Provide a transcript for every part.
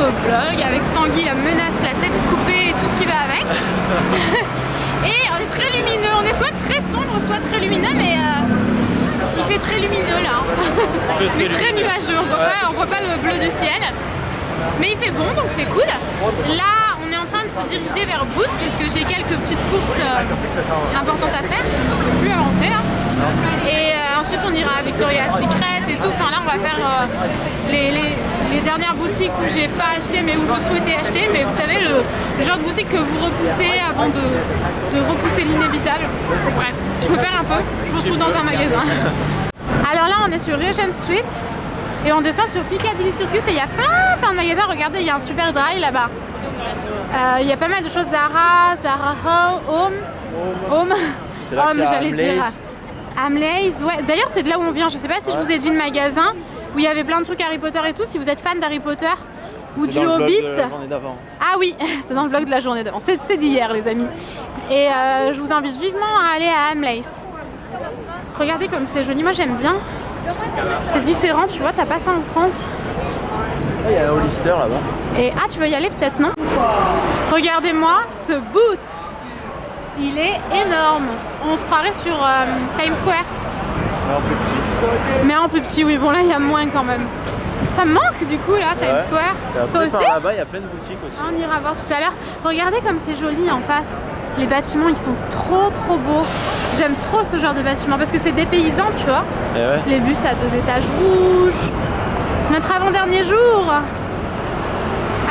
nouveau vlog avec Tanguy, la menace, la tête coupée et tout ce qui va avec. Et on est très lumineux, on est soit très sombre, soit très lumineux, mais il fait très lumineux là. Mais très nuageux, on voit pas le bleu du ciel. Mais il fait bon, donc c'est cool. Là, on est en train de se diriger vers Boots parce que j'ai quelques petites courses importantes à faire. Plus avancé là. Et ensuite, on ira à Victoria's Secret et tout. Enfin là, on va faire les dernières boutiques où j'ai pas acheté mais où je souhaitais acheter. Mais vous savez, le genre de boutique que vous repoussez avant de repousser l'inévitable. Bref, je me perds un peu. Je vous retrouve dans un magasin. Alors là, on est sur Regent Street. Et on descend sur Piccadilly Circus et il y a plein de magasins. Regardez, il y a un super dry là-bas. Il y a pas mal de choses. Zara Home, j'allais dire. Hamleys, ouais. D'ailleurs, c'est de là où on vient. Je sais pas si je vous ai dit le magasin où il y avait plein de trucs Harry Potter et tout. Si vous êtes fan d'Harry Potter ou du Hobbit. Ah oui, c'est dans le vlog de la journée d'avant. C'est d'hier, les amis. Et je vous invite vivement à aller à Hamleys. Regardez comme c'est joli. Moi, j'aime bien. C'est différent, tu vois, t'as pas ça en France. Il y a un Hollister là-bas. Et tu veux y aller peut-être, non? Regardez-moi ce Boots. Il est énorme. On se croirait sur Times Square. Mais en plus petit. Mais en plus petit, oui. Bon là, il y a moins quand même. Ça me manque du coup là, Times Square. Toi aussi? Là-bas, il y a plein de boutiques aussi. On ira voir tout à l'heure. Regardez comme c'est joli en face. Les bâtiments, ils sont trop beaux. J'aime trop ce genre de bâtiment parce que c'est dépaysant, tu vois. Et ouais. Les bus à 2 étages rouges. C'est notre avant-dernier jour.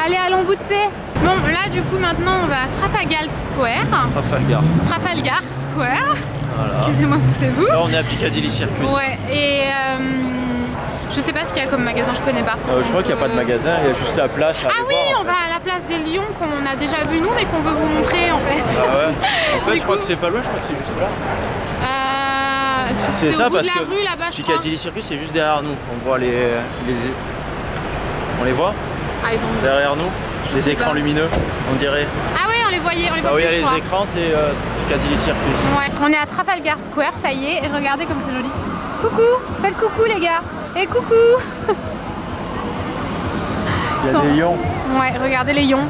Allez, allons goûter. Bon, là, du coup, maintenant, on va à Trafalgar Square. Trafalgar Square. Voilà. Excusez-moi, poussez-vous. Là, on est à Piccadilly Circus. Ouais, et je sais pas ce qu'il y a comme magasin, je connais pas. Je crois qu'il n'y a pas de magasin, il y a juste la place. Ah oui, on va à la place des Lions qu'on a déjà vu nous, mais qu'on veut vous montrer en fait. Ah ouais. En fait, je crois que c'est pas loin, je crois que c'est juste là. C'est ça au bout parce de la que rue là-bas, je crois. Piccadilly Circus, c'est juste derrière nous. On voit on les voit derrière nous, les écrans lumineux, on dirait. Ah oui, on les voit plus, oui, je crois. Les écrans, c'est Piccadilly Circus. Ouais, on est à Trafalgar Square, ça y est, et regardez comme c'est joli. Coucou, faites coucou les gars. Et coucou. Il y a des lions. Ouais, regardez les lions.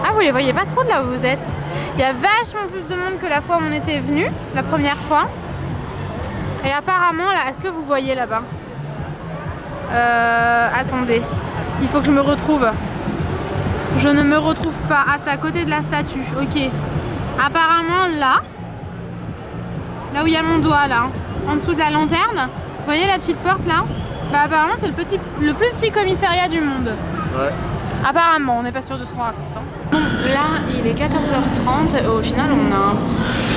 Ah, vous les voyez pas trop de là où vous êtes. Il y a vachement plus de monde que la fois où on était venu, la première fois. Et apparemment, là, est-ce que vous voyez là-bas? Attendez, il faut que je me retrouve. Je ne me retrouve pas. Ah, c'est à côté de la statue, ok. Apparemment, là où il y a mon doigt, là, en dessous de la lanterne, vous voyez la petite porte là? Bah apparemment c'est le plus petit commissariat du monde. Ouais. Apparemment, on n'est pas sûr de ce qu'on raconte. Hein. Bon, là il est 14h30 et au final on a un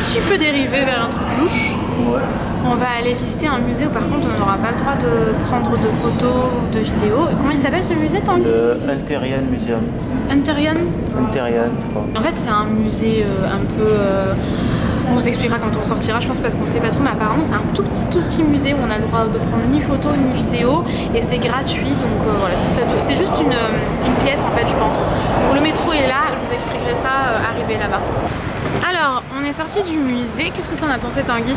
petit peu dérivé vers un truc louche. Ouais. On va aller visiter un musée où par contre on n'aura pas le droit de prendre de photos ou de vidéos. Comment il s'appelle ce musée, Tanguy? Le Hunterian Museum. Hunterian, je crois. En fait c'est un musée un peu... On vous expliquera quand on sortira, je pense, parce qu'on sait pas trop, mais apparemment c'est un tout petit musée où on a le droit de prendre ni photo ni vidéo et c'est gratuit, donc voilà, c'est juste une pièce en fait, je pense. Donc, le métro est là, je vous expliquerai ça arrivé là-bas. Alors, on est sorti du musée, qu'est-ce que t'en as pensé, Tanguy?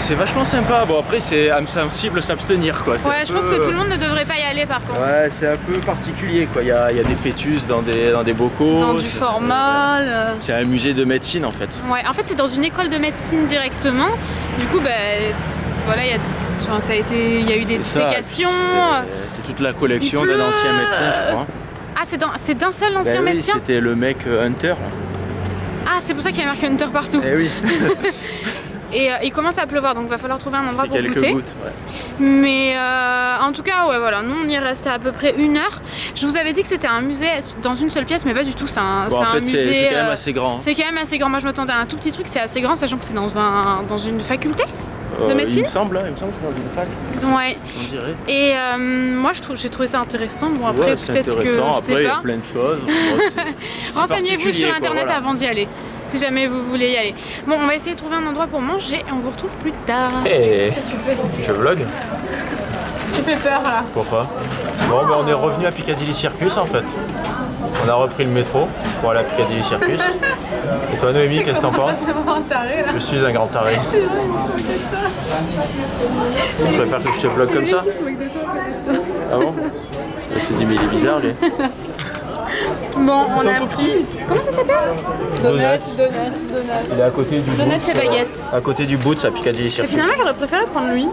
C'est vachement sympa, bon après c'est sensible s'abstenir quoi. Ouais, je pense que tout le monde ne devrait pas y aller par contre. Ouais, c'est un peu particulier quoi, il y a des fœtus dans des bocaux. Dans du formol. C'est un musée de médecine en fait. Ouais, en fait c'est dans une école de médecine directement, du coup bah voilà, il y a eu des dissécations. C'est toute la collection d'un ancien médecin je crois. Ah, c'est d'un seul ancien médecin? Oui, c'était le mec Hunter là. Ah, c'est pour ça qu'il y a marqué Hunter partout. Eh oui. Et il commence à pleuvoir, donc il va falloir trouver un endroit pour goûter. Quelques gouttes, ouais. Mais en tout cas, ouais, voilà, nous on y est resté à peu près 1 heure. Je vous avais dit que c'était un musée dans une seule pièce, mais pas du tout. C'est un musée. C'est quand même assez grand. C'est quand même assez grand. Moi je m'attendais à un tout petit truc, c'est assez grand, sachant que c'est dans une faculté de médecine. Il me semble que c'est dans une fac. Ouais. On dirait. Et moi j'ai trouvé ça intéressant. Bon, après, peut-être que je sais pas. Il y a plein de choses. Renseignez-vous sur internet voilà. avant d'y aller, si jamais vous voulez y aller. Bon, on va essayer de trouver un endroit pour manger et on vous retrouve plus tard. Hey, qu'est-ce que tu fais? Je vlog. Tu fais peur là. Pourquoi? Bon, ben on est revenu à Piccadilly Circus en fait. On a repris le métro pour aller à Piccadilly Circus. Et toi Noémie, qu'est-ce que t'en penses? Je suis un grand taré. Tu préfères que je te vlog comme ça? Ah bon? Je me suis dit mais il est bizarre lui. Bon, on Ils sont a tout pris. petits. Comment ça s'appelle? Donuts. Il est à côté du Donuts et baguettes. À côté du Boots à Piccadilly Et Circus. finalement, j'aurais préféré prendre lui.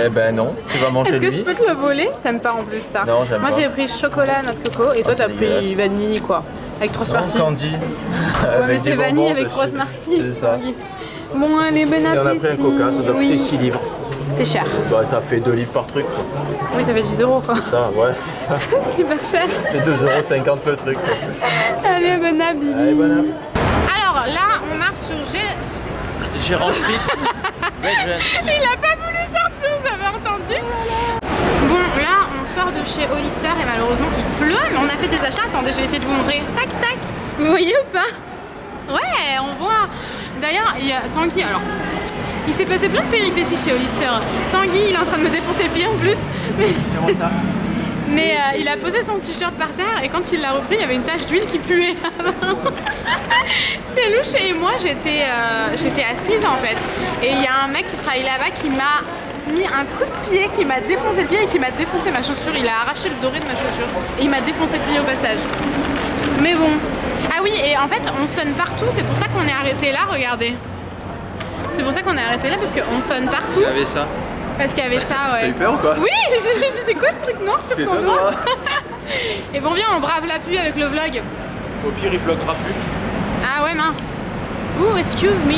Eh ben non, tu vas manger Est-ce que lui. je peux te le voler? T'aimes pas en plus ça? Non, j'aime Moi pas. j'ai pris chocolat noix de coco et toi c'est t'as pris dégueulasse. vanille quoi. Avec 3 Smarties. Candy. Ouais, mais c'est vanille avec 3 Smarties. C'est ça. Bon, allez, bon appétit. Et on a pris un coca, ça doit coûter Oui, 6 livres. c'est cher. Bah, ça fait 2 livres par truc. Quoi. Oui, ça fait 10 € quoi. Ça, ouais, c'est ça. C'est super cher. Ça fait 2,50 € le truc. Quoi. Allez, bon appétit. Allez, bon app. Alors là, on marche sur Gérard Street. Il a pas voulu sortir, vous avez entendu? Bon, là, on sort de chez Hollister et malheureusement il pleut, mais on a fait des achats. Attendez, je vais essayer de vous montrer. Tac, tac. Vous voyez ou pas? Ouais, on voit. D'ailleurs, il y a Tanguy. Alors, il s'est passé plein de péripéties chez Hollister. Tanguy, il est en train de me défoncer le pied en plus. Comment ça? Mais il a posé son t-shirt par terre et quand il l'a repris, il y avait une tache d'huile qui puait. C'était louche et moi j'étais assise en fait. Et il y a un mec qui travaille là-bas qui m'a mis un coup de pied, qui m'a défoncé le pied et qui m'a défoncé ma chaussure. Il a arraché le doré de ma chaussure et il m'a défoncé le pied au passage. Mais bon. Ah oui, et en fait on sonne partout, c'est pour ça qu'on est arrêté là, regardez. C'est pour ça qu'on est arrêté là parce qu'on sonne partout. Il y avait ça. Parce qu'il y avait ça, ouais. T'as eu peur ou quoi? Oui, je me dis c'est quoi ce truc noir sur C'est ton toi, doigt? moi. Et bon, viens, on brave la pluie avec le vlog. Au pire, il bloquera plus. Ah ouais, mince. Ouh, excuse me.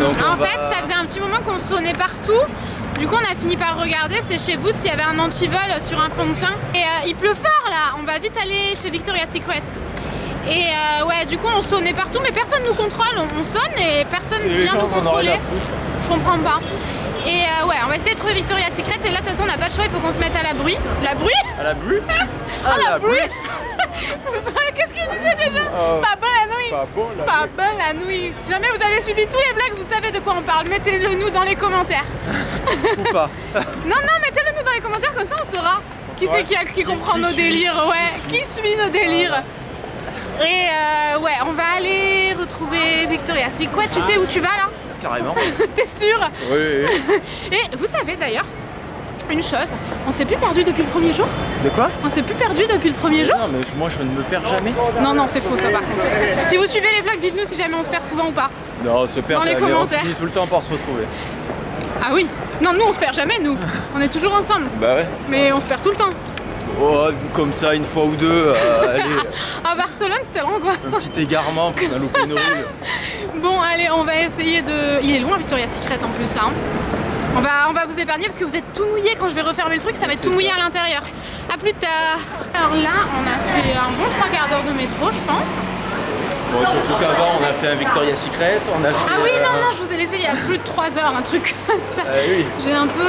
Donc, En on va- fait, ça faisait un petit moment qu'on sonnait partout. Du coup, on a fini par regarder. C'est chez Boots, il y avait un antivol sur un fond de teint. Et il pleut fort là. On va vite aller chez Victoria's Secret. Et ouais, du coup, on sonnait partout, mais personne nous contrôle. On sonne et personne Et les vient gens nous qu'on aurait contrôler. la fouche. Je comprends pas. Et ouais, on va essayer de trouver Victoria's Secret. Et là, de toute façon, on n'a pas le choix. Il faut qu'on se mette à l'abri. L'abri? À la bulle? À l'abri. Qu'est-ce qu'il disait déjà? Pas bon la nuit. Pas bon, la Pas bon la nuit. Si jamais vous avez suivi tous les vlogs, vous savez de quoi on parle. Mettez-le nous dans les commentaires. ou pas? Non, mettez-le nous dans les commentaires, comme ça on saura qui c'est qui comprend nos délires. Ouais, qui suit nos délires. Et ouais, on va aller retrouver Victoria's Secret. Tu sais où tu vas là? Carrément. T'es sûr? Oui. Et vous savez d'ailleurs une chose, on s'est plus perdu depuis le premier jour? De quoi? On s'est plus perdu depuis le premier jour? Non, mais moi je ne me perds jamais. Non, c'est faux ça par contre. Si vous suivez les vlogs, dites-nous si jamais on se perd souvent ou pas. Non, on se perd Dans les jamais, commentaires. on finit tout le temps par se retrouver. Ah oui? Non, nous on se perd jamais, nous. On est toujours ensemble. Bah ouais. Mais on se perd tout le temps. Oh, comme ça, une fois ou deux, allez, À Barcelone, c'était l'angoisse. un petit égarement, puis on a loupé une rue. Bon, allez, on va essayer de... Il est loin Victoria's Secret en plus là. Hein. On va vous épargner parce que vous êtes tout mouillé. Quand je vais refermer le truc, ça va être tout mouillé à l'intérieur. A plus tard. Alors là, on a fait un bon 3 quarts d'heure de métro, je pense. Bon, surtout qu'avant, on a fait un Victoria's Secret, on a fait... Ah oui, non, je vous ai laissé il y a plus de 3 heures, un truc comme ça. oui. J'ai un peu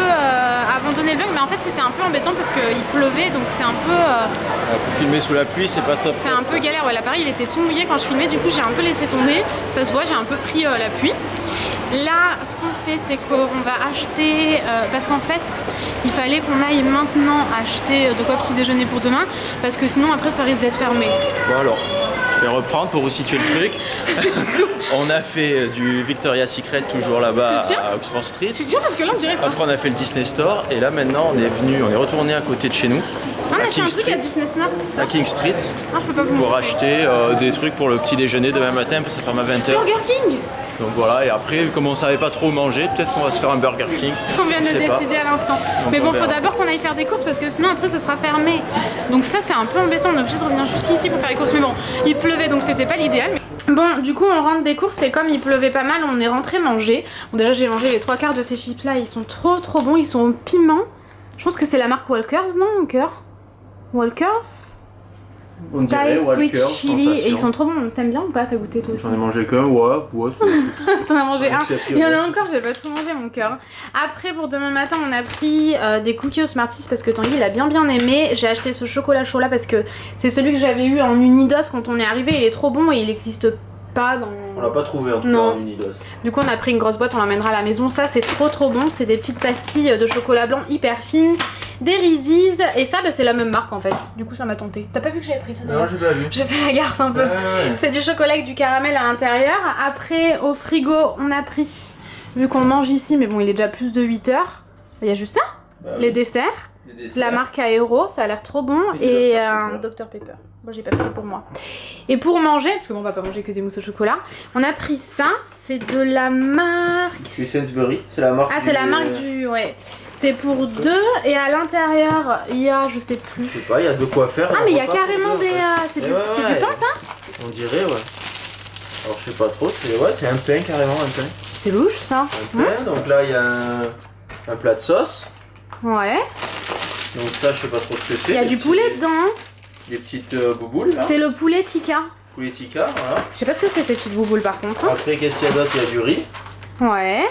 abandonné le vlog, mais en fait c'était un peu embêtant parce qu'il pleuvait, donc c'est un peu... Filmer sous la pluie, c'est pas top. C'est un peu galère, ouais, l'appareil il était tout mouillé quand je filmais, du coup j'ai un peu laissé tomber, ça se voit, j'ai un peu pris la pluie. Là, ce qu'on fait, c'est qu'on va acheter, parce qu'en fait, il fallait qu'on aille maintenant acheter de quoi petit déjeuner pour demain, parce que sinon après ça risque d'être fermé. Bon alors, je vais reprendre pour vous situer le truc. On a fait du Victoria's Secret toujours là-bas Tu tiens à Oxford Street. C'est dur parce que là on dirait pas. Après on a fait le Disney Store et là maintenant on est retourné à côté de chez nous. Ah, on a à acheté un King truc à Street. Disney Snap. À King Street Ah, je peux pas vous pour montrer. acheter des trucs pour le petit déjeuner demain matin parce que ça ferme à 20h. Burger King. Donc voilà, et après comme on savait pas trop manger, peut-être qu'on va se faire un Burger King. On vient de Je le sais pas. décider à l'instant. Donc Mais on bon, faut verra. d'abord qu'on aille faire des courses parce que sinon après ça sera fermé. Donc ça c'est un peu embêtant, on est obligé de revenir jusqu'ici pour faire les courses. Mais bon, il pleuvait donc c'était pas l'idéal. Bon, du coup on rentre des courses et comme il pleuvait pas mal, on est rentré manger. Bon déjà j'ai mangé les 3 quarts de ces chips là, ils sont trop bons, ils sont au piment. Je pense que c'est la marque Walkers, non mon cœur? Walkers? On Thai Sweet Chili et ils sont trop bons. T'aimes bien ou pas? T'as goûté toi aussi? J'en ai mangé qu'un, ouais. T'en as mangé un. Accepté, Il y en a ouais. encore, j'ai pas tout mangé mon cœur. Après pour demain matin on a pris des cookies aux Smarties parce que Tanguy il a bien aimé. J'ai acheté ce chocolat chaud là parce que c'est celui que j'avais eu en Unidos quand on est arrivé. Il est trop bon et il existe pas dans... On l'a pas trouvé en tout Non. cas en Unidos. Du coup on a pris une grosse boîte, on l'emmènera à la maison. Ça c'est trop bon, c'est des petites pastilles de chocolat blanc hyper fines. Des Reese's et ça bah, c'est la même marque en fait. Du coup ça m'a tenté. T'as pas vu que j'avais pris ça d'ailleurs? Non, j'ai pas vu. J'ai fait la garce un peu. Ouais. C'est du chocolat avec du caramel à l'intérieur. Après, au frigo, on a pris, vu qu'on mange ici, mais bon, il est déjà plus de 8 heures. Il y a juste ça, Bah les oui. desserts. La marque Aero, ça a l'air trop bon. Et un Dr Pepper. Moi j'ai pas pris pour moi. Et pour manger, parce que bon, on va pas manger que des mousses au chocolat, on a pris ça. C'est de la marque. C'est Sainsbury, c'est la marque. Ah, c'est la marque du. Ouais. C'est pour 2 et à l'intérieur il y a, je sais plus. Je sais pas, il y a de quoi faire. Ah, mais il y a carrément des. C'est du pain ça? On dirait, ouais. Alors je sais pas trop, c'est un pain carrément, un pain. C'est louche ça. Un pain, donc là il y a un plat de sauce. Ouais. Donc ça je sais pas trop ce que c'est. Il y a du poulet dedans. Des petites bouboules là. C'est le poulet tikka. Poulet tikka, voilà. Je sais pas ce que c'est ces petites bouboules par contre. Après qu'est-ce qu'il y a d'autre? Il y a du riz. Ouais.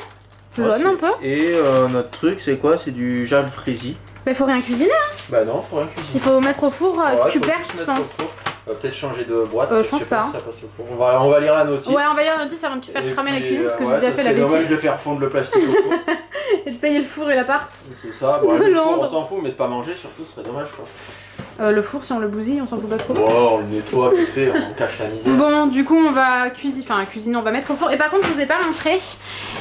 Jaune un peu. Et notre truc c'est quoi? C'est du jal frési. Mais faut rien cuisiner hein. Bah non, faut rien cuisiner. Il faut mettre au four, ouais, tu perds je pense. On va peut-être changer de boîte. Je pense pas. Si ça passe au four. On va lire la notice. Ouais, on va lire la notice avant de faire cramer la cuisine parce que j'ai déjà fait la bêtise. C'est dommage bêtise. de faire fondre le plastique au four. Et de payer le four et l'appart. C'est ça, bon, le four on s'en fout, mais de pas manger surtout ce serait dommage quoi. Le four si on le bousille, on s'en fout pas trop. Oh, on le nettoie vite fait, on cache la misère. Bon, du coup on va cuisiner, on va mettre au four. Et par contre je vous ai pas montré,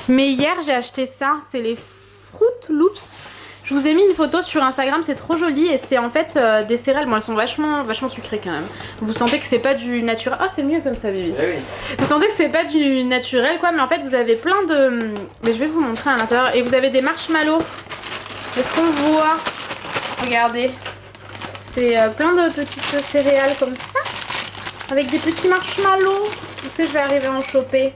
mais hier j'ai acheté ça, c'est les Fruit Loops. Je vous ai mis une photo sur Instagram, c'est trop joli et c'est en fait des céréales. Bon, elles sont vachement sucrées quand même. Vous sentez que c'est pas du naturel. Ah, c'est mieux comme ça, Bibi. Eh oui. Vous sentez que c'est pas du naturel quoi, mais en fait vous avez plein de. Mais je vais vous montrer à l'intérieur. Et vous avez des marshmallows. Est-ce qu'on voit? Regardez. C'est plein de petites céréales comme ça. Avec des petits marshmallows. Est-ce que je vais arriver à en choper?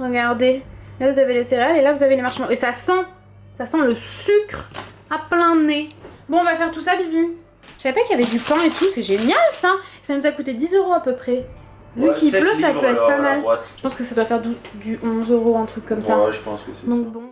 Regardez. Là vous avez les céréales et là vous avez les marshmallows. Et ça sent le sucre à plein nez. Bon, on va faire tout ça, Bibi. Je savais pas qu'il y avait du pain et tout, c'est génial ça. Ça nous a coûté 10 € à peu près. Vu qu'il pleut, ça peut être pas mal. Je pense que ça doit faire du 11 €, un truc comme ça. Ouais, je pense que c'est ça. Donc bon.